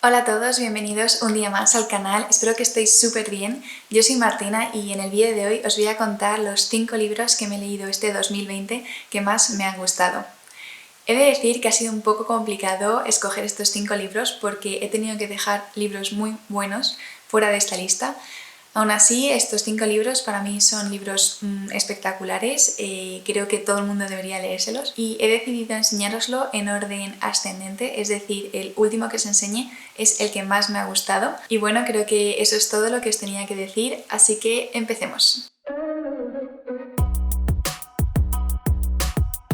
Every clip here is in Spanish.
Hola a todos, bienvenidos un día más al canal, espero que estéis súper bien. Yo soy Martina y en el vídeo de hoy os voy a contar los 5 libros que me he leído este 2020 que más me han gustado. He de decir que ha sido un poco complicado escoger estos 5 libros porque he tenido que dejar libros muy buenos fuera de esta lista. Aún así, estos 5 libros para mí son libros espectaculares, creo que todo el mundo debería leérselos y he decidido enseñároslo en orden ascendente, es decir, el último que os enseñe es el que más me ha gustado. Y bueno, creo que eso es todo lo que os tenía que decir, así que empecemos.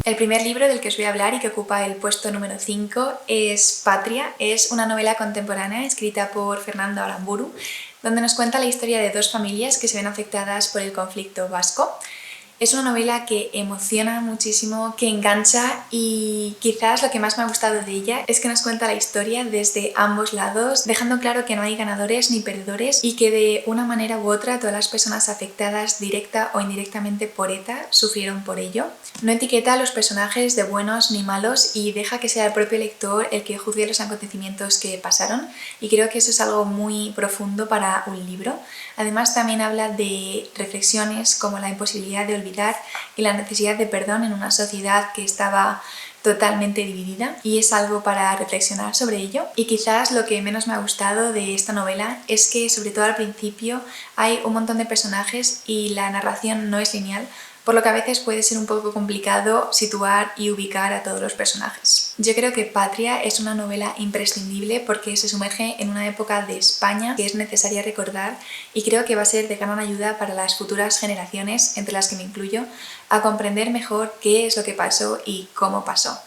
El primer libro del que os voy a hablar y que ocupa el puesto número 5 es Patria. Es una novela contemporánea escrita por Fernando Aramburu, donde nos cuenta la historia de dos familias que se ven afectadas por el conflicto vasco. Es una novela que emociona muchísimo, que engancha y quizás lo que más me ha gustado de ella es que nos cuenta la historia desde ambos lados, dejando claro que no hay ganadores ni perdedores y que de una manera u otra todas las personas afectadas directa o indirectamente por ETA sufrieron por ello. No etiqueta a los personajes de buenos ni malos y deja que sea el propio lector el que juzgue los acontecimientos que pasaron, y creo que eso es algo muy profundo para un libro. Además también habla de reflexiones como la imposibilidad de olvidar y la necesidad de perdón en una sociedad que estaba totalmente dividida, y es algo para reflexionar sobre ello. Y quizás lo que menos me ha gustado de esta novela es que, sobre todo al principio, hay un montón de personajes y la narración no es lineal, por lo que a veces puede ser un poco complicado situar y ubicar a todos los personajes. Yo creo que Patria es una novela imprescindible porque se sumerge en una época de España que es necesaria recordar, y creo que va a ser de gran ayuda para las futuras generaciones, entre las que me incluyo, a comprender mejor qué es lo que pasó y cómo pasó.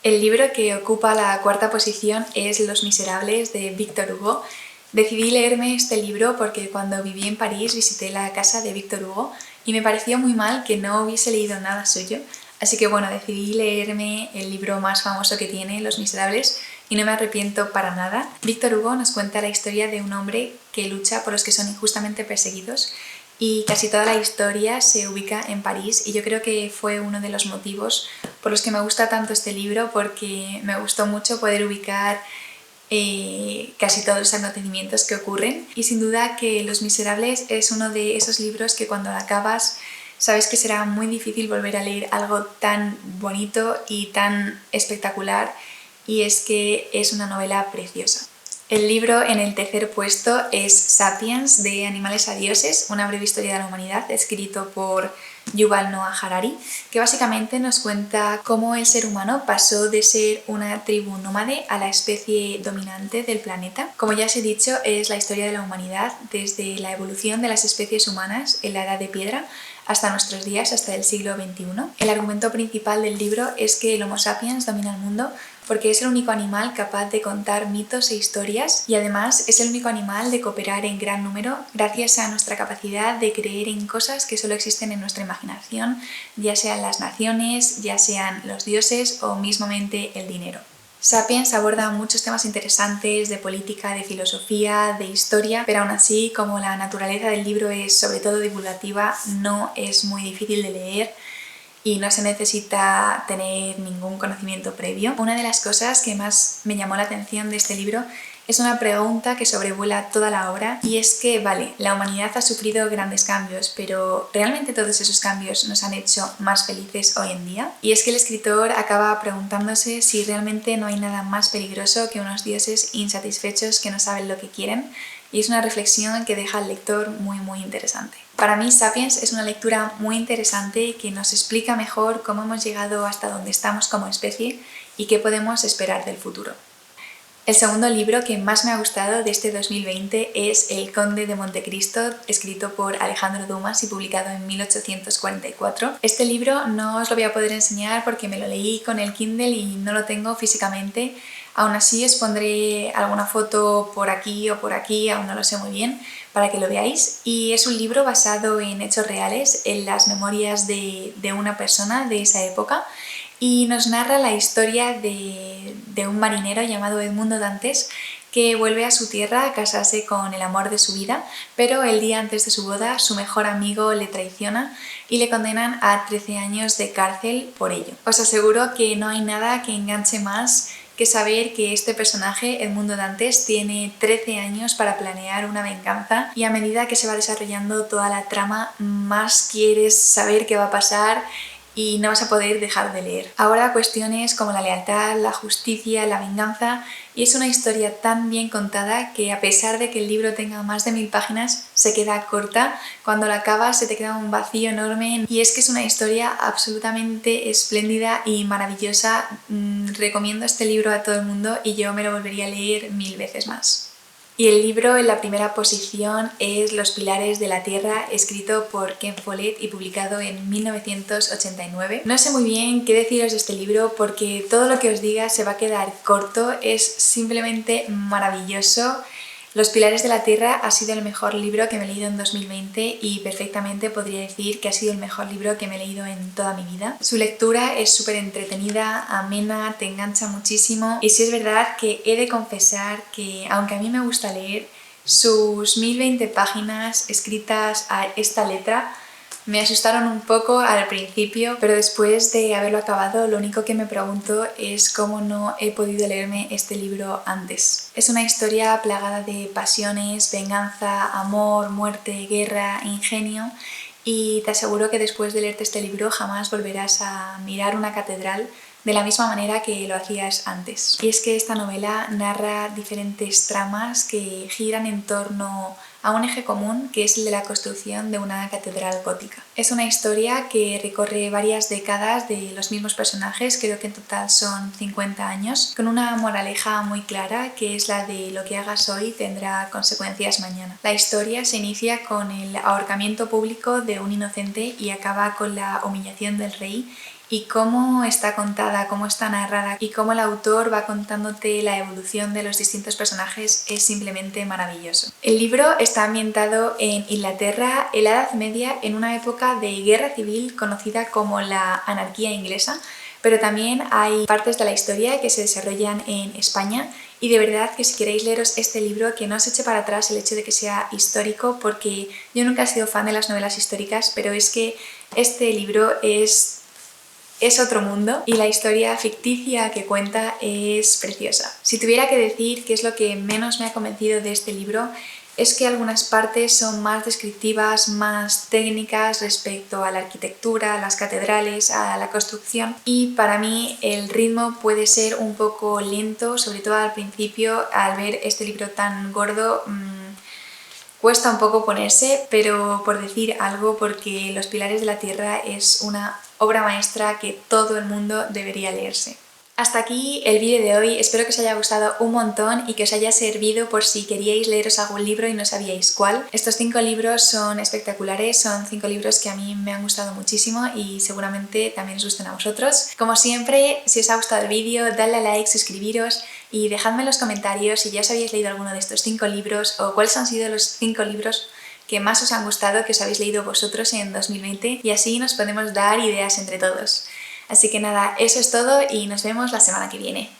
El libro que ocupa la cuarta posición es Los Miserables de Victor Hugo. Decidí leerme este libro porque cuando viví en París visité la casa de Victor Hugo y me pareció muy mal que no hubiese leído nada suyo, así que bueno, decidí leerme el libro más famoso que tiene, Los Miserables, y no me arrepiento para nada. Victor Hugo nos cuenta la historia de un hombre que lucha por los que son injustamente perseguidos, y casi toda la historia se ubica en París, y yo creo que fue uno de los motivos por los que me gusta tanto este libro, porque me gustó mucho poder ubicar casi todos los acontecimientos que ocurren, y sin duda que Los Miserables es uno de esos libros que cuando acabas sabes que será muy difícil volver a leer algo tan bonito y tan espectacular, y es que es una novela preciosa. El libro en el tercer puesto es Sapiens, de Animales a Dioses, una breve historia de la humanidad, escrito por Yuval Noah Harari, que básicamente nos cuenta cómo el ser humano pasó de ser una tribu nómade a la especie dominante del planeta. Como ya os he dicho, es la historia de la humanidad desde la evolución de las especies humanas en la Edad de Piedra hasta nuestros días, hasta el siglo XXI. El argumento principal del libro es que el Homo sapiens domina el mundo porque es el único animal capaz de contar mitos e historias, y además es el único animal de cooperar en gran número gracias a nuestra capacidad de creer en cosas que solo existen en nuestra imaginación, ya sean las naciones, ya sean los dioses o mismamente el dinero. Sapiens aborda muchos temas interesantes de política, de filosofía, de historia, pero aún así, como la naturaleza del libro es sobre todo divulgativa, no es muy difícil de leer y no se necesita tener ningún conocimiento previo. Una de las cosas que más me llamó la atención de este libro es una pregunta que sobrevuela toda la obra, y es que, vale, la humanidad ha sufrido grandes cambios, pero ¿realmente todos esos cambios nos han hecho más felices hoy en día? Y es que el escritor acaba preguntándose si realmente no hay nada más peligroso que unos dioses insatisfechos que no saben lo que quieren, y es una reflexión que deja al lector muy interesante. Para mí, Sapiens es una lectura muy interesante que nos explica mejor cómo hemos llegado hasta donde estamos como especie y qué podemos esperar del futuro. El segundo libro que más me ha gustado de este 2020 es El Conde de Montecristo, escrito por Alejandro Dumas y publicado en 1844. Este libro no os lo voy a poder enseñar porque me lo leí con el Kindle y no lo tengo físicamente. Aún así os pondré alguna foto por aquí o por aquí, aún no lo sé muy bien, para que lo veáis. Y es un libro basado en hechos reales, en las memorias de una persona de esa época, y nos narra la historia de un marinero llamado Edmundo Dantes que vuelve a su tierra a casarse con el amor de su vida, pero el día antes de su boda su mejor amigo le traiciona y le condenan a 13 años de cárcel por ello. Os aseguro que no hay nada que enganche más que que saber que este personaje, Edmundo Dantes, tiene 13 años para planear una venganza y a medida que se va desarrollando toda la trama, más quieres saber qué va a pasar y no vas a poder dejar de leer. Ahora cuestiones como la lealtad, la justicia, la venganza, y es una historia tan bien contada que a pesar de que el libro tenga más de 1000 páginas, se queda corta. Cuando la acabas se te queda un vacío enorme y es que es una historia absolutamente espléndida y maravillosa. Recomiendo este libro a todo el mundo y yo me lo volvería a leer 1000 veces más. Y el libro en la primera posición es Los pilares de la tierra, escrito por Ken Follett y publicado en 1989. No sé muy bien qué deciros de este libro porque todo lo que os diga se va a quedar corto, es simplemente maravilloso. Los pilares de la tierra ha sido el mejor libro que me he leído en 2020 y perfectamente podría decir que ha sido el mejor libro que me he leído en toda mi vida. Su lectura es súper entretenida, amena, te engancha muchísimo y sí es verdad que he de confesar que aunque a mí me gusta leer, sus 1020 páginas escritas a esta letra me asustaron un poco al principio, pero después de haberlo acabado lo único que me pregunto es cómo no he podido leerme este libro antes. Es una historia plagada de pasiones, venganza, amor, muerte, guerra, ingenio y te aseguro que después de leerte este libro jamás volverás a mirar una catedral de la misma manera que lo hacías antes. Y es que esta novela narra diferentes tramas que giran en torno a un eje común que es el de la construcción de una catedral gótica. Es una historia que recorre varias décadas de los mismos personajes, creo que en total son 50 años, con una moraleja muy clara que es la de lo que hagas hoy tendrá consecuencias mañana. La historia se inicia con el ahorcamiento público de un inocente y acaba con la humillación del rey, y cómo está contada, cómo está narrada y cómo el autor va contándote la evolución de los distintos personajes es simplemente maravilloso. El libro está ambientado en Inglaterra en la Edad Media, en una época de guerra civil conocida como la anarquía inglesa, pero también hay partes de la historia que se desarrollan en España y de verdad que si queréis leeros este libro que no os eche para atrás el hecho de que sea histórico, porque yo nunca he sido fan de las novelas históricas, pero es que este libro es otro mundo y la historia ficticia que cuenta es preciosa. Si tuviera que decir qué es lo que menos me ha convencido de este libro, es que algunas partes son más descriptivas, más técnicas respecto a la arquitectura, a las catedrales, a la construcción, y para mí el ritmo puede ser un poco lento, sobre todo al principio. Al ver este libro tan gordo cuesta un poco ponerse, pero por decir algo, porque Los pilares de la tierra es una obra maestra que todo el mundo debería leerse. Hasta aquí el vídeo de hoy, espero que os haya gustado un montón y que os haya servido por si queríais leeros algún libro y no sabíais cuál. Estos 5 libros son espectaculares, son 5 libros que a mí me han gustado muchísimo y seguramente también os gusten a vosotros. Como siempre, si os ha gustado el vídeo, dadle a like, suscribiros y dejadme en los comentarios si ya os habéis leído alguno de estos 5 libros o cuáles han sido los 5 libros que más os han gustado, que os habéis leído vosotros en 2020 y así nos podemos dar ideas entre todos. Así que nada, eso es todo y nos vemos la semana que viene.